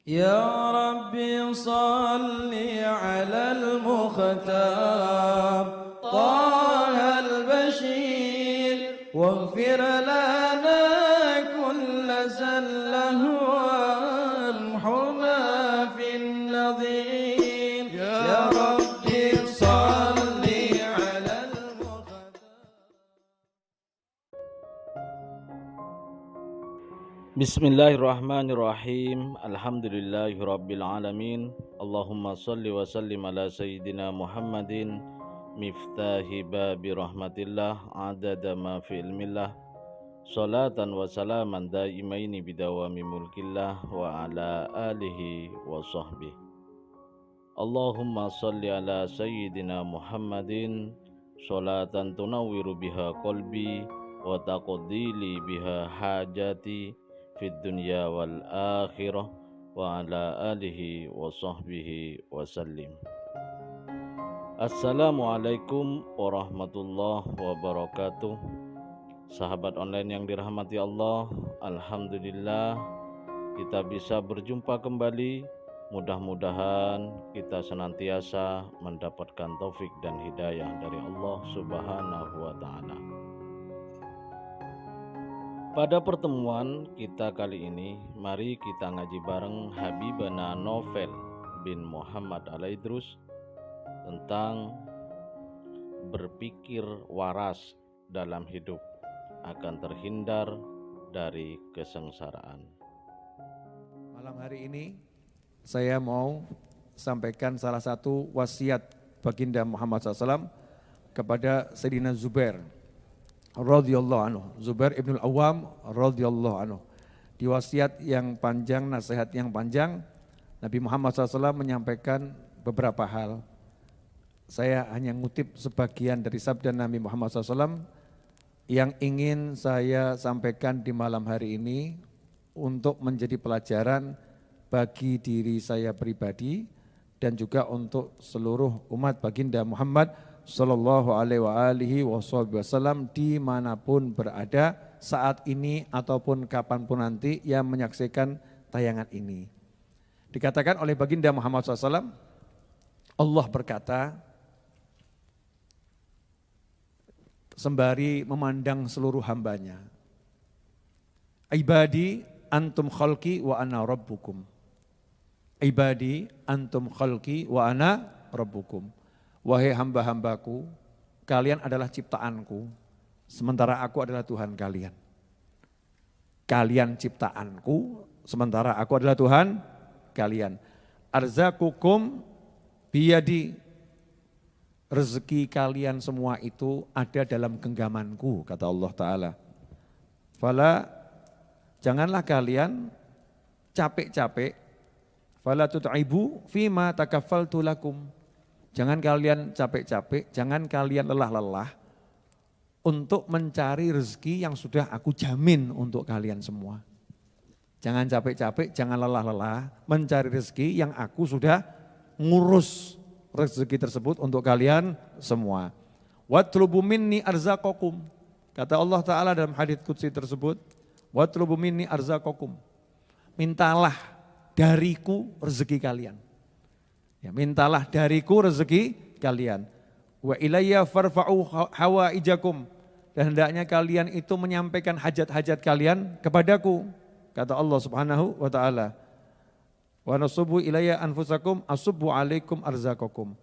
يا ربي صل على المختار طه البشير واغفر لنا كل زله وامحنا في النظير يا ربي صل على المختار. Bismillahirrahmanirrahim. Alhamdulillahirabbil alamin. Allahumma shalli wa sallim ala sayyidina Muhammadin miftahi babi rahmatillah adada ma fi ilmillah. Salatan wa salaman daimaini bidawami mulkillah wa ala alihi wa sahbihi. Allahumma shalli ala sayyidina Muhammadin salatan tunawwiru biha qalbi wa taqdili biha hajati fid dunya wal akhirah wa ala alihi wa sahbihi wa sallim. Assalamualaikum warahmatullahi wabarakatuh. Sahabat online yang dirahmati Allah, alhamdulillah kita bisa berjumpa kembali. Mudah-mudahan kita senantiasa mendapatkan taufik dan hidayah dari Allah Subhanahu wa taala. Pada pertemuan kita kali ini, mari kita ngaji bareng Habibana Novel bin Muhammad Al-Idrus tentang berpikir waras dalam hidup akan terhindar dari kesengsaraan. Malam hari ini saya mau sampaikan salah satu wasiat baginda Muhammad SAW kepada Sayyidina Zubair radhiyallahu anhu, Zubair ibn al-Awwam radhiyallahu anhu. Di wasiat yang panjang, nasihat yang panjang, Nabi Muhammad SAW menyampaikan beberapa hal. Saya hanya ngutip sebagian dari sabda Nabi Muhammad SAW yang ingin saya sampaikan di malam hari ini untuk menjadi pelajaran bagi diri saya pribadi dan juga untuk seluruh umat baginda Muhammad Sallallahu alaihi wasallam dimanapun berada saat ini ataupun kapanpun nanti yang menyaksikan tayangan ini. Dikatakan oleh baginda Muhammad SAW, Allah berkata sembari memandang seluruh hambanya, ibadi antum khalqi wa ana rabbukum. Ibadi antum khalqi wa ana rabbukum. Wahai hamba-hambaku, kalian adalah ciptaanku, sementara aku adalah Tuhan kalian. Kalian ciptaanku, sementara aku adalah Tuhan kalian. Arzakukum biyadi, rezeki kalian semua itu ada dalam genggamanku, kata Allah Ta'ala. Fala, janganlah kalian capek-capek, fala tut'ibu fima takaffaltu lakum. Jangan kalian capek-capek, jangan kalian lelah-lelah untuk mencari rezeki yang sudah aku jamin untuk kalian semua. Jangan capek-capek, jangan lelah-lelah mencari rezeki yang aku sudah ngurus rezeki tersebut untuk kalian semua. Watlubu minni arzaqakum. Kata Allah Ta'ala dalam hadits qudsi tersebut, watlubu minni arzaqakum. Mintalah dariku rezeki kalian. Ya, mintalah dariku rezeki kalian. Wa ilayya farfa'u hawaijakum. Dan hendaknya kalian itu menyampaikan hajat-hajat kalian kepadaku. Kata Allah Subhanahu wa taala. Wa nasubu ilayya anfusakum asubbu alaikum arzaqakum.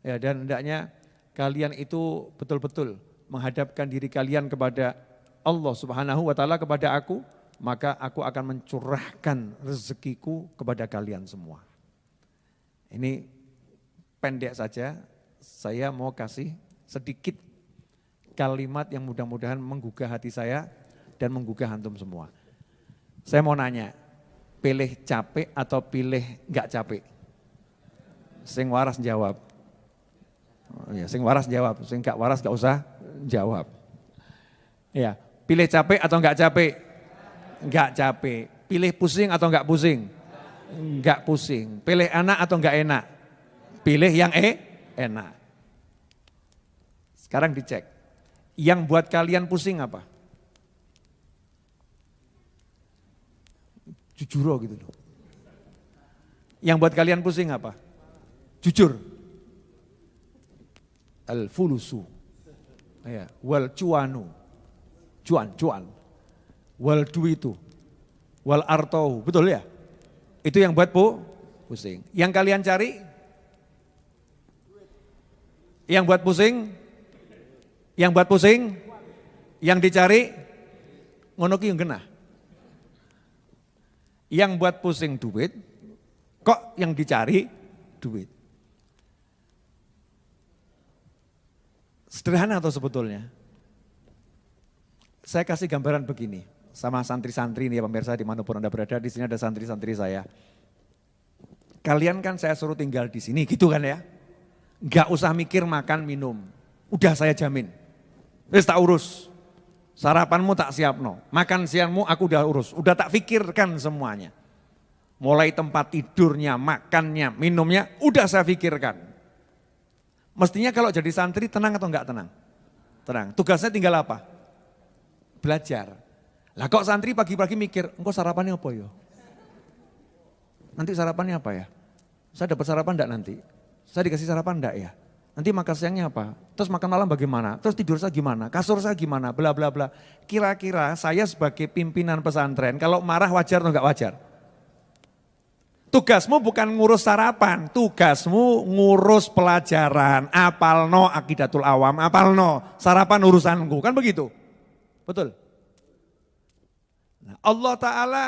Ya, dan hendaknya kalian itu betul-betul menghadapkan diri kalian kepada Allah Subhanahu wa taala, kepada aku, maka aku akan mencurahkan rezekiku kepada kalian semua. Ini pendek saja, saya mau kasih sedikit kalimat yang mudah-mudahan menggugah hati saya dan menggugah antum semua. Saya mau nanya, pilih capek atau pilih enggak capek? Sing waras jawab. Oh, ya, sing waras jawab, sing enggak waras enggak usah jawab. Ya, pilih capek atau enggak capek? Enggak capek. Pilih pusing atau enggak pusing? Enggak pusing. Pilih enak atau enggak enak? Pilih yang enak. Sekarang dicek. Yang buat kalian pusing apa? Jujur gitu loh. Yang buat kalian pusing apa? Jujur. Al-fulusu. Ya, wal cuanu. Cuan. Wal duitu. Wal artau. Betul ya? Itu yang buat pusing. Yang kalian cari? Yang buat pusing? Yang buat pusing? Yang dicari? Ngono ki yang kena. Yang buat pusing duit, kok yang dicari duit. Sederhana atau sebetulnya? Saya kasih gambaran begini, sama santri-santri nih ya pemirsa dimanapun Anda berada, di sini ada santri-santri saya. Kalian kan saya suruh tinggal di sini gitu kan ya. Gak usah mikir makan minum, udah saya jamin. Wis tak urus. Sarapanmu tak siapno, makan siangmu aku udah urus, udah tak pikirkan semuanya. Mulai tempat tidurnya, makannya, minumnya, udah saya pikirkan. Mestinya kalau jadi santri tenang atau enggak tenang? Tenang, tugasnya tinggal apa? Belajar. Lah kok santri pagi-pagi mikir, engkau sarapannya apa ya? Nanti sarapannya apa ya? Saya dapat sarapan enggak nanti? Saya dikasih sarapan enggak ya? Nanti makan siangnya apa? Terus makan malam bagaimana? Terus tidur saya gimana? Kasur saya gimana? Bla bla bla. Kira-kira saya sebagai pimpinan pesantren kalau marah wajar atau enggak wajar? Tugasmu bukan ngurus sarapan, tugasmu ngurus pelajaran. Apalno Aqidatul Awam, apalno sarapan urusanku, kan begitu? Betul? Nah, Allah Ta'ala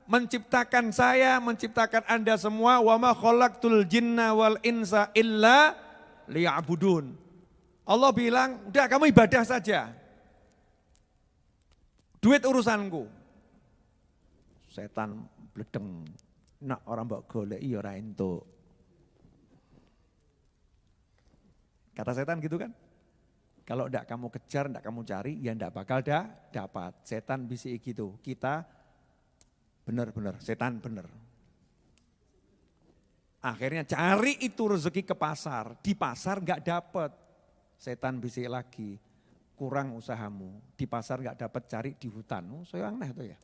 menciptakan saya, menciptakan Anda semua. Wa ma khalaqtul jinna wal insa illa liya'budun. Allah bilang, udah kamu ibadah saja. Duit urusanku. Setan bledeng. Nak orang mbok goleki ora entuk. Kata setan gitu kan? Kalau enggak kamu kejar, enggak kamu cari, ya enggak bakal dapat. Setan bisik gitu. Kita benar-benar, setan benar. Akhirnya cari itu rezeki ke pasar, di pasar enggak dapat. Setan bisik lagi, kurang usahamu. Di pasar enggak dapat, cari di hutan. Oh, saya aneh tuh ya.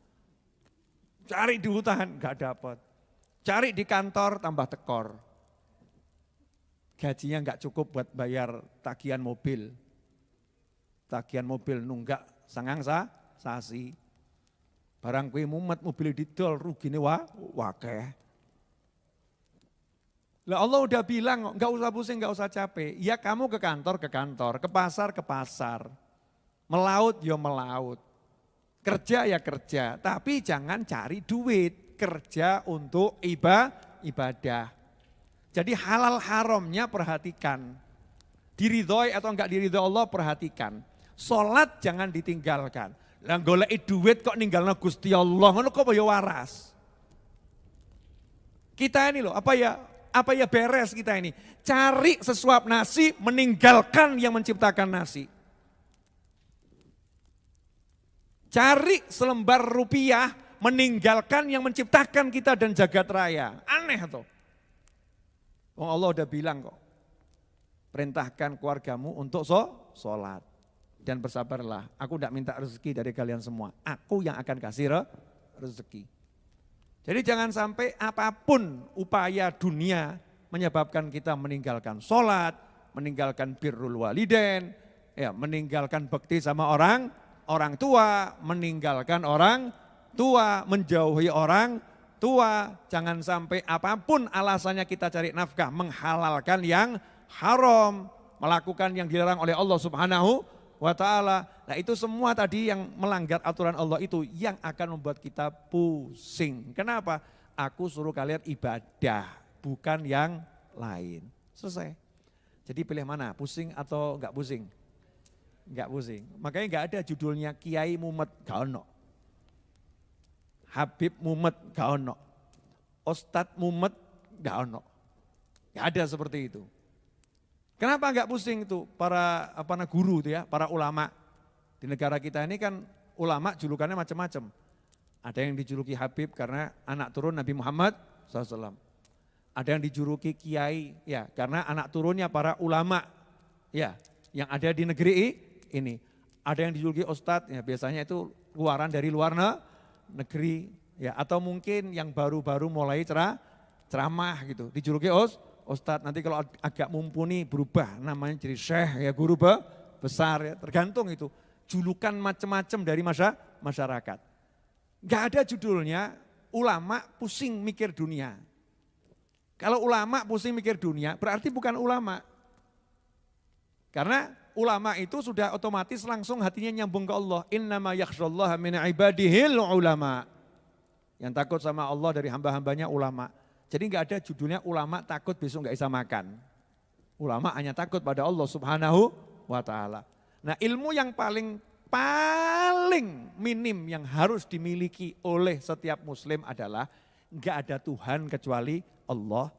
Cari di hutan enggak dapat. Cari di kantor tambah tekor. Gajinya enggak cukup buat bayar tagihan mobil. Tagihan mobil nunggak sangang sasi. Barang kuwi mumet mobil didol rugine wakeh. Lah Allah udah bilang enggak usah pusing, enggak usah capek. Ya kamu ke kantor, ke pasar. Melaut ya melaut. Kerja ya kerja, tapi jangan cari duit. Kerja untuk ibadah. Jadi halal haramnya perhatikan. Diridhoi atau enggak diridhoi Allah perhatikan. Sholat jangan ditinggalkan. Lah goleki duit kok ninggalna Gusti Allah, ngono kok ya waras. Kita ini loh, apa ya beres kita ini. Cari sesuap nasi, meninggalkan yang menciptakan nasi. Cari selembar rupiah, meninggalkan yang menciptakan kita dan jagat raya. Aneh tuh. Allah udah bilang kok, perintahkan keluargamu untuk sholat. Dan bersabarlah, aku tidak minta rezeki dari kalian semua. Aku yang akan kasih rezeki. Jadi jangan sampai apapun upaya dunia menyebabkan kita meninggalkan sholat, meninggalkan birrul walidain, ya, meninggalkan bakti sama orang tua, meninggalkan orang tua, menjauhi orang tua. Jangan sampai apapun alasannya kita cari nafkah, menghalalkan yang haram, melakukan yang dilarang oleh Allah Subhanahu wa ta'ala. Nah itu semua tadi yang melanggar aturan Allah itu yang akan membuat kita pusing. Kenapa? Aku suruh kalian ibadah, bukan yang lain. Selesai. Jadi pilih mana, pusing atau enggak pusing? Enggak pusing. Makanya enggak ada judulnya Kiai Mumet, gak ono. Habib Mumet, gak ono. Ustadz Mumet, gak ono. Gak ada seperti itu. Kenapa enggak pusing itu para guru itu ya, para ulama. Di negara kita ini kan ulama julukannya macam-macam. Ada yang dijuluki Habib karena anak turun Nabi Muhammad SAW. Ada yang dijuluki Kiai ya karena anak turunnya para ulama ya yang ada di negeri ini. Ada yang dijuluki Ustadz ya biasanya itu keluaran dari luar negeri ya atau mungkin yang baru-baru mulai ceramah gitu, dijuluki Ustadz, nanti kalau agak mumpuni berubah namanya jadi syekh ya, guru besar ya, tergantung itu. Julukan macam-macam dari masyarakat. Gak ada judulnya ulama pusing mikir dunia. Kalau ulama pusing mikir dunia berarti bukan ulama. Karena ulama itu sudah otomatis langsung hatinya nyambung ke Allah. Innama yakhshallaha min ibadihil ulama. Yang takut sama Allah dari hamba-hambanya ulama. Jadi nggak ada judulnya ulama takut besok nggak bisa makan. Ulama hanya takut pada Allah Subhanahu wa ta'ala. Nah, ilmu yang paling minim yang harus dimiliki oleh setiap muslim adalah nggak ada Tuhan kecuali Allah.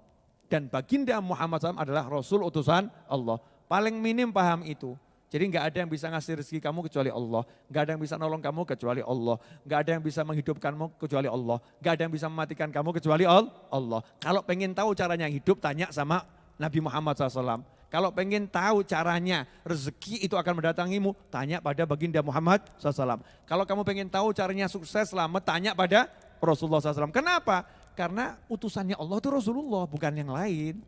Dan baginda Muhammad SAW adalah Rasul utusan Allah. Paling minim paham itu. Jadi nggak ada yang bisa ngasih rezeki kamu kecuali Allah. Nggak ada yang bisa nolong kamu kecuali Allah. Nggak ada yang bisa menghidupkanmu kecuali Allah. Nggak ada yang bisa mematikan kamu kecuali Allah. Kalau pengen tahu caranya hidup, tanya sama Nabi Muhammad SAW. Kalau pengen tahu caranya rezeki itu akan mendatangimu, tanya pada baginda Muhammad SAW. Kalau kamu pengen tahu caranya sukses selamat, tanya pada Rasulullah SAW. Kenapa? Karena utusannya Allah itu Rasulullah, bukan yang lain.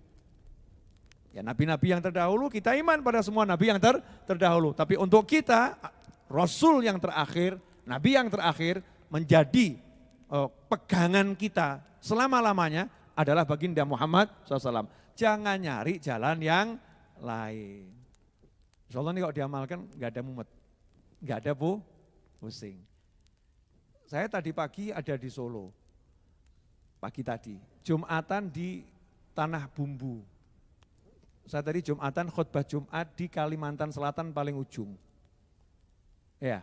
Ya, nabi-nabi yang terdahulu, kita iman pada semua nabi yang terdahulu. Tapi untuk kita, Rasul yang terakhir, nabi yang terakhir menjadi pegangan kita selama-lamanya adalah baginda Muhammad SAW. Jangan nyari jalan yang lain. Insya Allah ini kalau diamalkan gak ada mumet, gak ada pusing. Saya tadi pagi ada di Solo, pagi tadi, Jumatan di Tanah Bumbu. Saya tadi Jumatan khutbah Jumat di Kalimantan Selatan paling ujung. Ya,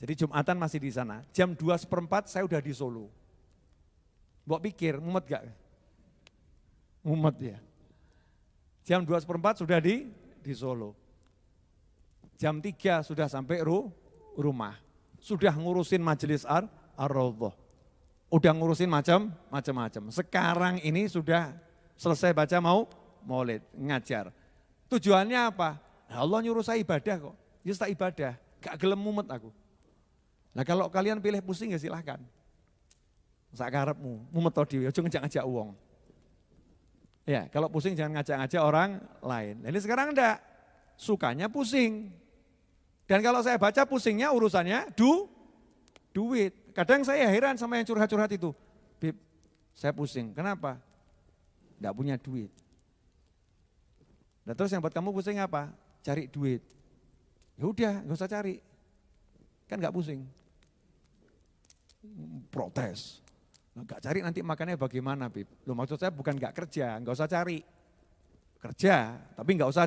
jadi Jumatan masih di sana. Jam 2:04 saya udah di Solo. Mbok pikir, mumet gak? Mumet ya. Jam 2:04 sudah di Solo. Jam 3 sudah sampai rumah. Sudah ngurusin majelis Ar-Raudhah. Udah ngurusin macam-macam. Sekarang ini sudah selesai baca maulid, ngajar. Tujuannya apa? Nah, Allah nyuruh saya ibadah kok. Ya tak ibadah, gak gelem mumet aku. Nah, kalau kalian pilih pusing ya silahkan. Sakarepmu, mumet to dhewe, aja ngajak-ngajak wong. Ya, kalau pusing jangan ngajak-ngajak orang lain. Nah, ini sekarang enggak, sukanya pusing. Dan kalau saya baca pusingnya urusannya duit. Kadang saya heran sama yang curhat-curhat itu. Bib, saya pusing, kenapa? Enggak punya duit. Nah, terus yang buat kamu pusing apa? Cari duit. Ya udah, nggak usah cari. Kan nggak pusing. Protes. Nggak cari nanti makannya bagaimana, Bib? Loh, maksud saya bukan nggak kerja, nggak usah cari. Kerja, tapi nggak usah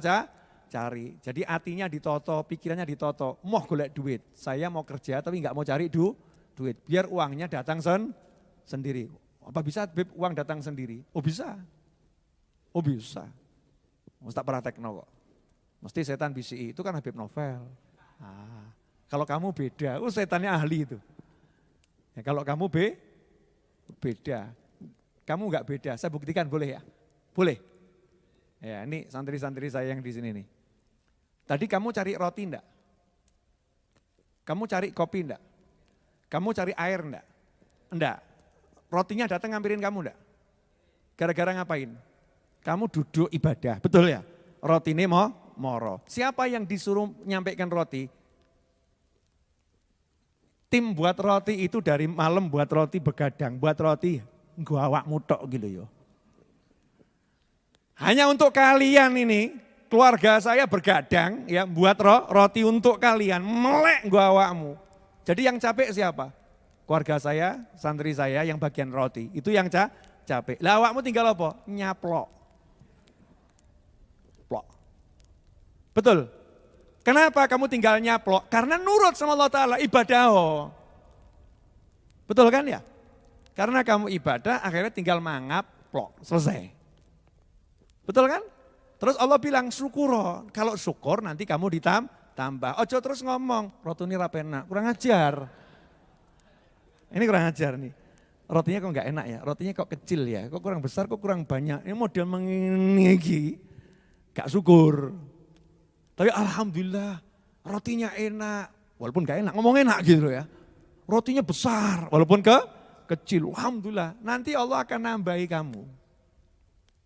cari. Jadi hatinya ditoto, pikirannya ditoto. Mau golek duit, saya mau kerja tapi nggak mau cari duit. Biar uangnya datang sendiri. Apa bisa, Bib, uang datang sendiri? Oh bisa. Mesti tak praktekno kok. Mesti setan BCI itu kan Habib Novel. Nah, kalau kamu beda, setannya ahli itu. Ya, kalau kamu beda, kamu enggak beda. Saya buktikan boleh ya? Boleh. Ya, ini santri-santri saya yang di sini nih. Tadi kamu cari roti enggak? Kamu cari kopi enggak? Kamu cari air enggak? Enggak. Rotinya datang ngampirin kamu enggak? Gara-gara ngapain? Kamu duduk ibadah, betul ya? Roti ini moro. Siapa yang disuruh nyampaikan roti? Tim buat roti itu dari malam buat roti begadang, buat roti gua awakmu tok gitu ya. Hanya untuk kalian ini, keluarga saya bergadang ya, buat roti untuk kalian, melek gua awakmu. Jadi yang capek siapa? Keluarga saya, santri saya yang bagian roti, itu yang capek. Lah awakmu tinggal apa? Nyaplok. Betul. Kenapa kamu tinggal nyaplok? Karena nurut sama Allah Ta'ala, ibadah. Betul kan ya? Karena kamu ibadah akhirnya tinggal mangap, plok, selesai. Betul kan? Terus Allah bilang syukur. Kalau syukur nanti kamu ditambah. Ojo terus ngomong, roti ini rapena, kurang ajar. Ini kurang ajar nih. Rotinya kok enggak enak ya, rotinya kok kecil ya, kok kurang besar, kok kurang banyak. Ini model menginggi, gak syukur. Tapi alhamdulillah rotinya enak, walaupun gak enak, ngomong enak gitu ya. Rotinya besar, walaupun kecil, alhamdulillah. Nanti Allah akan nambahi kamu.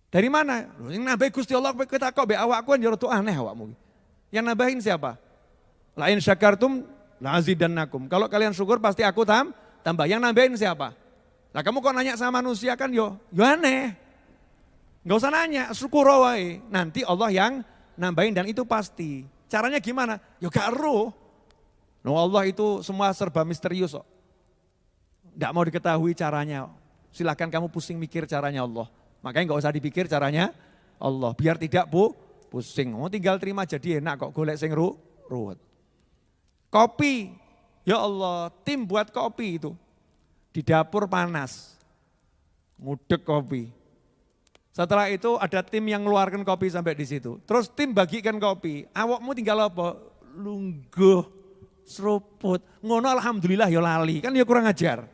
Dari mana? Loh, yang nambahi Gusti Allah kita kok be awakku kan jero aneh awakmu. Yang nambahin siapa? La in syakartum la azidannakum. Kalau kalian syukur pasti aku tambah. Yang nambahin siapa? Lah kamu kok nanya sama manusia kan yo aneh. Enggak usah nanya, syukur wae. Nanti Allah yang nambahin dan itu pasti. Caranya gimana? Yo gak ero. No Allah itu semua serba misterius kok. Enggak mau diketahui caranya. Silahkan kamu pusing mikir caranya Allah. Makanya nggak usah dipikir caranya Allah. Biar tidak pusing. Oh tinggal terima jadi enak kok golek sing ruwet. Kopi. Ya Allah, tim buat kopi itu. Di dapur panas. Ngudek kopi. Setelah itu ada tim yang ngeluarkan kopi sampai di situ. Terus tim bagikan kopi. Awakmu tinggal apa? Lungguh, seruput. Ngono alhamdulillah ya lali. Kan ya kurang ajar.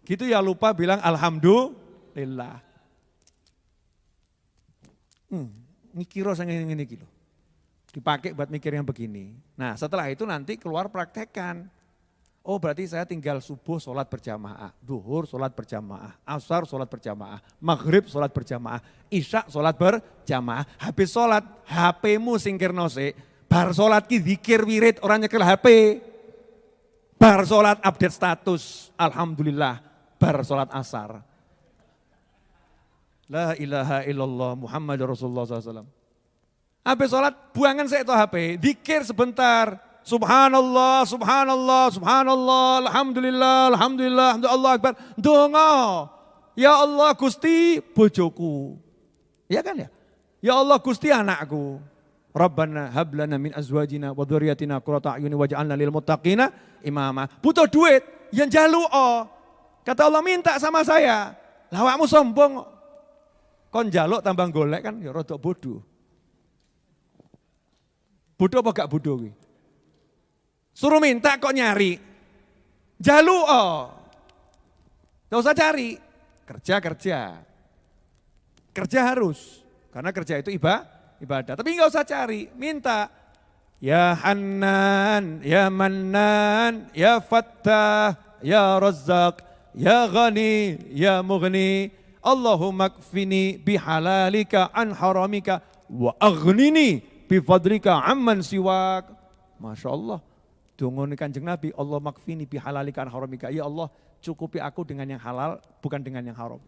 Gitu ya lupa bilang alhamdulillah. Ini kira sangat ini gitu. Dipakai buat mikir yang begini. Nah setelah itu nanti keluar praktekan. Oh berarti saya tinggal subuh sholat berjamaah, duhur sholat berjamaah, asar sholat berjamaah, maghrib sholat berjamaah, isya sholat berjamaah. Habis sholat HP-mu singkir nose, bar sholat ki zikir wirid orang nyekel HP. Bar sholat update status, alhamdulillah, bar sholat asar. La ilaha illallah Muhammad Rasulullah SAW. Habis sholat buangan saya itu HP, zikir sebentar. Subhanallah, subhanallah, subhanallah, alhamdulillah, alhamdulillah, Allah akbar. Donga, ya Allah Gusti bojoku. Ya kan ya? Ya Allah Gusti anakku. Rabbana hablana min azwajina wa dzurriyyatina qurrata a'yuni waj'alna lil muttaqina imama. Butuh duit, yang jalu kata Allah minta sama saya. Lawakmu sombong. Kon jaluk tambah golek kan ya rodok bodoh. Bodoh apa gak bodoh kuwi? Suruh minta kok nyari. Jalu Gak usah cari. Kerja. Kerja harus. Karena kerja itu ibadah. Tapi gak usah cari. Minta. Ya Hannan, ya Mannan, ya Fattah, ya Razzaq, ya Ghani, ya Mughni. Allahumma kfini bihalalika an haramika wa aghnini bifadlika amman siwak. Masya Allah. Dongon Kanjeng Nabi, Allah makfini bihalalika an haramika. Ya Allah, cukupi aku dengan yang halal, bukan dengan yang haram.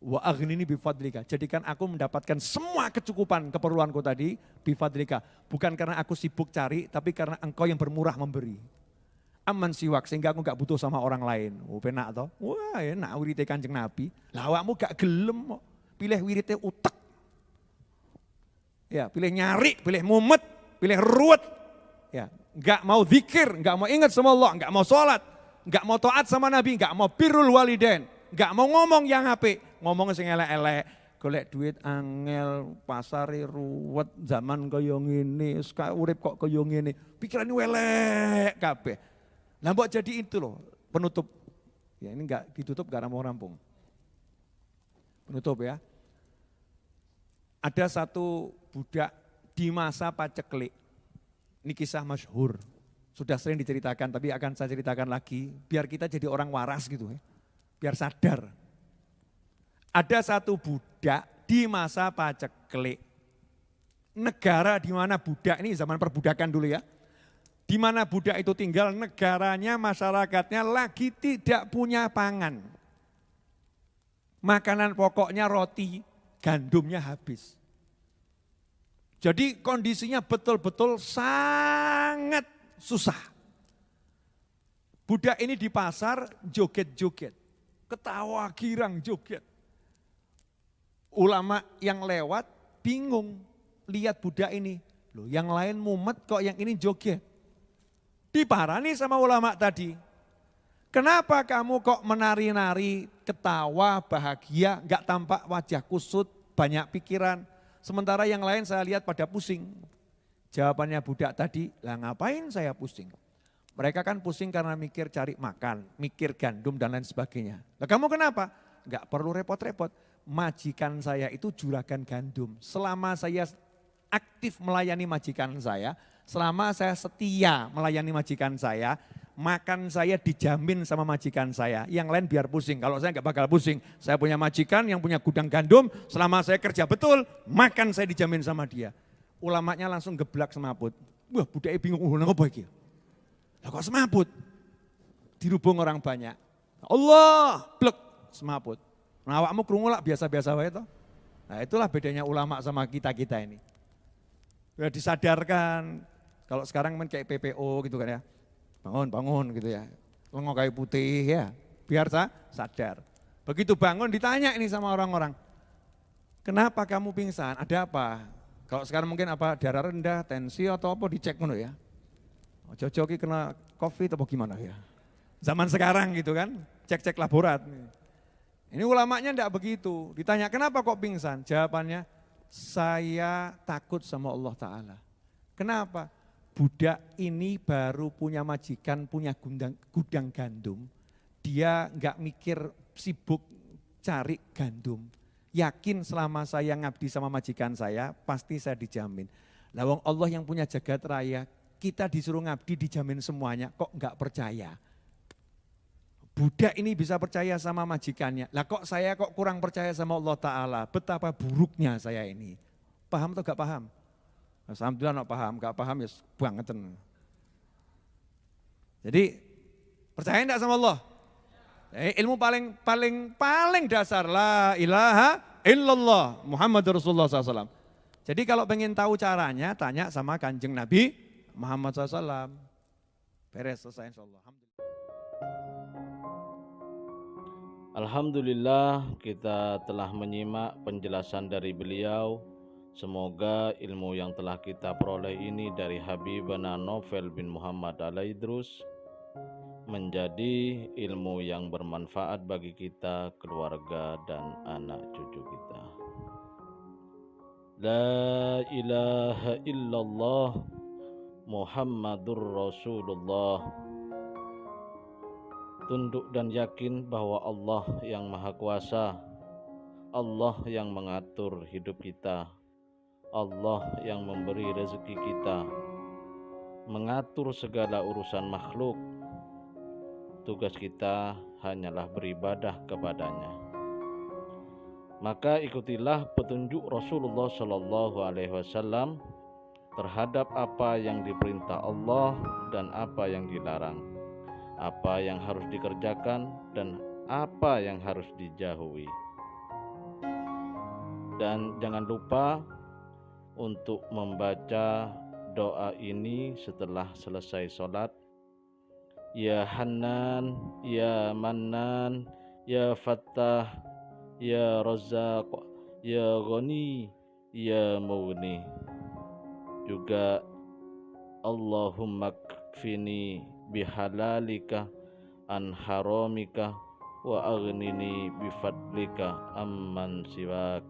Wa aghnini bifadlika. Jadikan aku mendapatkan semua kecukupan keperluanku tadi bifadlika. Bukan karena aku sibuk cari, tapi karena engkau yang bermurah memberi. Aman siwak, sehingga aku gak butuh sama orang lain. Oh penak toh? Wah enak wirite Kanjeng Nabi. Lah awakmu gak gelem kok. Pilih wirite utek. Ya, pilih nyari, pilih mumet, pilih ruwet. Ya, gak mau zikir, gak mau ingat sama Allah, gak mau sholat, gak mau taat sama Nabi, gak mau birrul walidain, gak mau ngomong yang apik, ngomong sing elek-elek, golek duit angel, pasare ruwet, zaman kaya ngene, urip kok kaya ngene, pikirane elek kabeh. Lah mbok jadi itu loh, penutup. Ya ini enggak ditutup karena mau rampung. Penutup ya. Ada satu budak di masa paceklik. Ini kisah masyhur. Sudah sering diceritakan tapi akan saya ceritakan lagi biar kita jadi orang waras gitu ya. Biar sadar. Ada satu budak di masa paceklik. Negara di mana budak ini zaman perbudakan dulu ya. Di mana budak itu tinggal, negaranya, masyarakatnya lagi tidak punya pangan. Makanan pokoknya roti, gandumnya habis. Jadi kondisinya betul-betul sangat susah. Budak ini di pasar joget-joget, ketawa girang joget. Ulama yang lewat bingung lihat budak ini. Loh, yang lain mumet kok yang ini joget. Diparani sama ulama tadi. Kenapa kamu kok menari-nari, ketawa, bahagia, gak tampak wajah kusut, banyak pikiran. Sementara yang lain saya lihat pada pusing. Jawabannya budak tadi, lah ngapain saya pusing? Mereka kan pusing karena mikir cari makan, mikir gandum dan lain sebagainya. Lah kamu kenapa? Gak perlu repot-repot. Majikan saya itu juragan gandum. Selama saya aktif melayani majikan saya, selama saya setia melayani majikan saya, makan saya dijamin sama majikan saya. Yang lain biar pusing, kalau saya nggak bakal pusing. Saya punya majikan yang punya gudang gandum, selama saya kerja betul, makan saya dijamin sama dia. Ulamanya langsung geblak semaput. Wah budaya bingung, apa iki? Lah kok semaput? Dirubung orang banyak. Allah, blek, semaput. Nah awakmu krungu lah biasa-biasa wae toh. Nah itulah bedanya ulama sama kita-kita ini. Sudah disadarkan, kalau sekarang kan kayak PPO gitu kan ya. Bangun gitu ya. Lengo kayu putih ya, biar sadar. Begitu bangun ditanya ini sama orang-orang. Kenapa kamu pingsan? Ada apa? Kalau sekarang mungkin apa darah rendah, tensi atau apa dicek ngono ya. Jojo kena COVID atau gimana ya. Zaman sekarang gitu kan, cek-cek laborat. Ini ulamanya enggak begitu. Ditanya kenapa kok pingsan? Jawabannya, saya takut sama Allah Ta'ala. Kenapa? Budak ini baru punya majikan, punya gudang gandum. Dia enggak mikir sibuk cari gandum. Yakin selama saya ngabdi sama majikan saya, pasti saya dijamin. Lah wong Allah yang punya jagat raya, kita disuruh ngabdi dijamin semuanya, kok enggak percaya? Budak ini bisa percaya sama majikannya. Lah kok saya kok kurang percaya sama Allah Ta'ala? Betapa buruknya saya ini. Paham atau enggak paham? Alhamdulillah enggak paham, enggak paham ya bangetan. Jadi percaya enggak sama Allah? Ilmu paling dasar, la ilaha illallah Muhammadur Rasulullah SAW. Jadi kalau pengen tahu caranya, tanya sama Kanjeng Nabi Muhammad SAW. Beres, selesai insyaAllah. Alhamdulillah kita telah menyimak penjelasan dari beliau. Semoga ilmu yang telah kita peroleh ini dari Habibana Novel bin Muhammad Al-Idrus menjadi ilmu yang bermanfaat bagi kita, keluarga, dan anak cucu kita. La ilaha illallah Muhammadur Rasulullah. Tunduk dan yakin bahwa Allah yang Maha Kuasa, Allah yang mengatur hidup kita, Allah yang memberi rezeki kita, mengatur segala urusan makhluk. Tugas kita hanyalah beribadah kepadanya. Maka ikutilah petunjuk Rasulullah Shallallahu Alaihi Wasallam terhadap apa yang diperintah Allah dan apa yang dilarang, apa yang harus dikerjakan dan apa yang harus dijauhi. Dan jangan lupa untuk membaca doa ini setelah selesai sholat. Ya Hanan, Ya Mannan, Ya Fattah, Ya Razzaq, Ya Ghani, Ya Mughni. Juga Allahumma kfini bihalalika an haramika wa aghnini bifadlika amman siwak.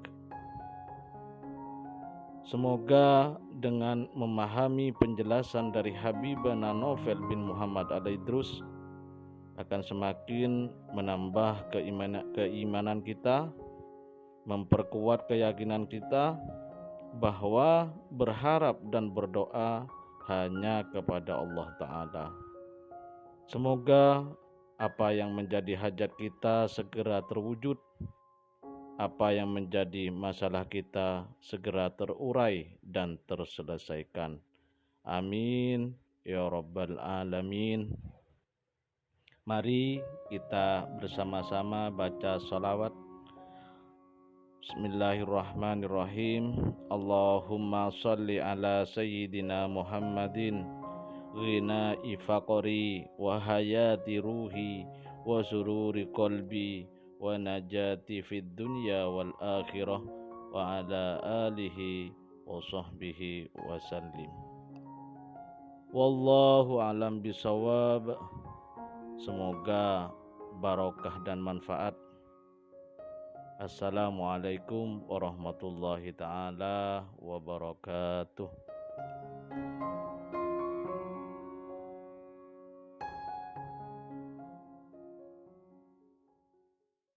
Semoga dengan memahami penjelasan dari Habibana Novel bin Muhammad Al-Idrus akan semakin menambah keimanan kita, memperkuat keyakinan kita bahwa berharap dan berdoa hanya kepada Allah Ta'ala. Semoga apa yang menjadi hajat kita segera terwujud, apa yang menjadi masalah kita segera terurai dan terselesaikan. Amin ya rabbal alamin. Mari kita bersama-sama baca salawat. Bismillahirrahmanirrahim. Allahumma salli ala sayyidina Muhammadin ghina'i faqri wa hayati ruhi wa sururi qalbi wa najati fid dunya wal akhirah wa ala alihi wa sahbihi wa sallim. Wallahu alam bisawab. Semoga barokah dan manfaat. Assalamualaikum warahmatullahi taala wabarakatuh.